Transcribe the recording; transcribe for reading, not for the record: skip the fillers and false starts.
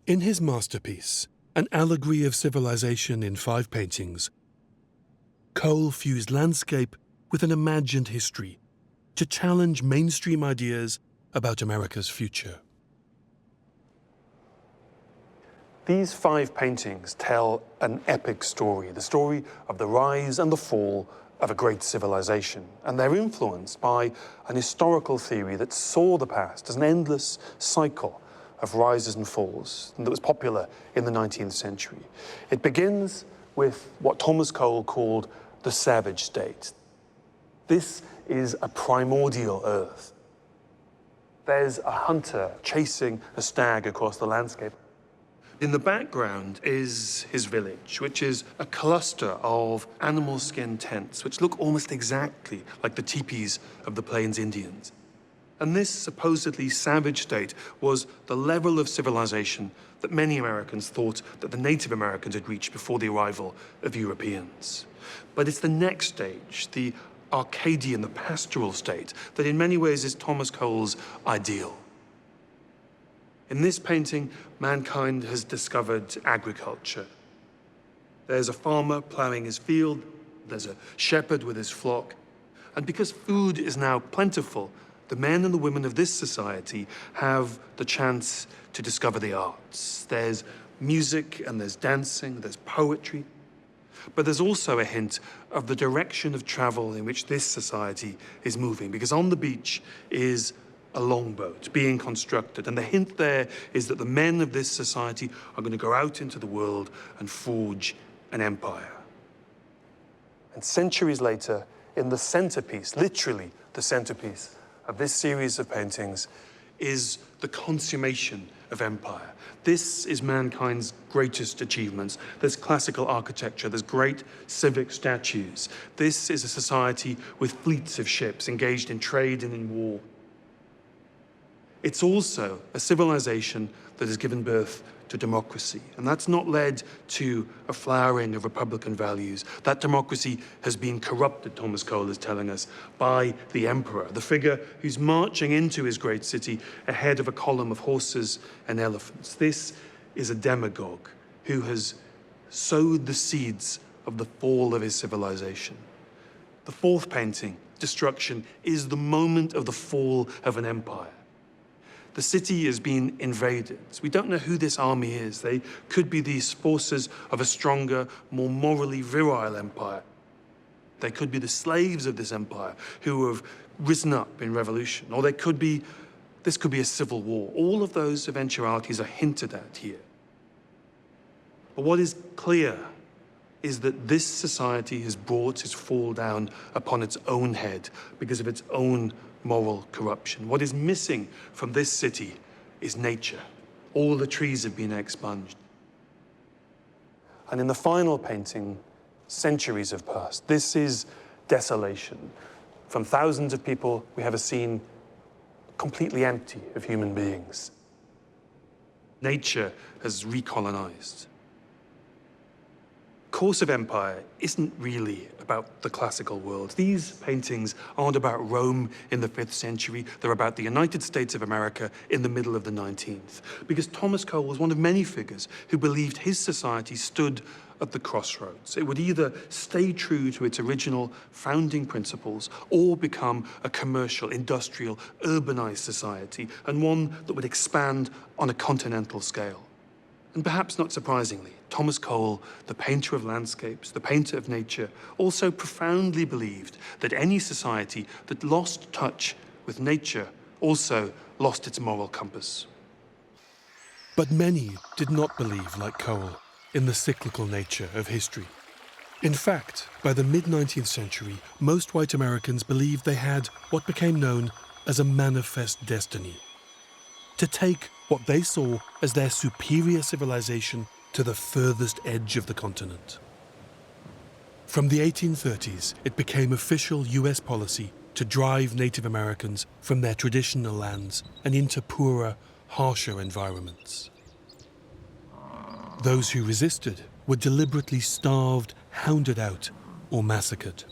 In his masterpiece, An Allegory of Civilization in 5 paintings, Cole fused landscape with an imagined history to challenge mainstream ideas about America's future. These 5 paintings tell an epic story, the story of the rise and the fall of a great civilization. And they're influenced by an historical theory that saw the past as an endless cycle of rises and falls, and that was popular in the 19th century. It begins with what Thomas Cole called the savage state. This is a primordial earth. There's a hunter chasing a stag across the landscape. In the background is his village, which is a cluster of animal skin tents, which look almost exactly like the teepees of the Plains Indians. And this supposedly savage state was the level of civilization that many Americans thought that the Native Americans had reached before the arrival of Europeans. But it's the next stage, the Arcadian, the pastoral state, that in many ways is Thomas Cole's ideal. In this painting, mankind has discovered agriculture. There's a farmer plowing his field, there's a shepherd with his flock, and because food is now plentiful, the men and the women of this society have the chance to discover the arts. There's music and there's dancing, there's poetry, but there's also a hint of the direction of travel in which this society is moving, because on the beach is a longboat being constructed, and the hint there is that the men of this society are going to go out into the world and forge an empire. And centuries later, in the centerpiece, literally the centerpiece of this series of paintings, is the consummation of empire. This is mankind's greatest achievements. There's classical architecture, there's great civic statues. This is a society with fleets of ships engaged in trade and in war. It's also a civilization that has given birth to democracy, and that's not led to a flowering of Republican values. That democracy has been corrupted, Thomas Cole is telling us, by the emperor, the figure who's marching into his great city ahead of a column of horses and elephants. This is a demagogue who has sowed the seeds of the fall of his civilization. The 4th painting, Destruction, is the moment of the fall of an empire. The city has been invaded. We don't know who this army is. They could be these forces of a stronger, more morally virile empire. They could be the slaves of this empire who have risen up in revolution. Or this could be a civil war. All of those eventualities are hinted at here. But what is clear is that this society has brought its fall down upon its own head because of its own moral corruption. What is missing from this city is nature. All the trees have been expunged. And in the final painting, centuries have passed. This is Desolation. From thousands of people, we have a scene completely empty of human beings. Nature has recolonized. Course of Empire isn't really about the classical world. These paintings aren't about Rome in the 5th century. They're about the United States of America in the middle of the 19th. Because Thomas Cole was one of many figures who believed his society stood at the crossroads. It would either stay true to its original founding principles or become a commercial, industrial, urbanized society, and one that would expand on a continental scale. And perhaps not surprisingly, Thomas Cole, the painter of landscapes, the painter of nature, also profoundly believed that any society that lost touch with nature also lost its moral compass. But many did not believe, like Cole, in the cyclical nature of history. In fact, by the mid-19th century, most white Americans believed they had what became known as a manifest destiny: to take what they saw as their superior civilization to the furthest edge of the continent. From the 1830s, it became official US policy to drive Native Americans from their traditional lands and into poorer, harsher environments. Those who resisted were deliberately starved, hounded out, or massacred.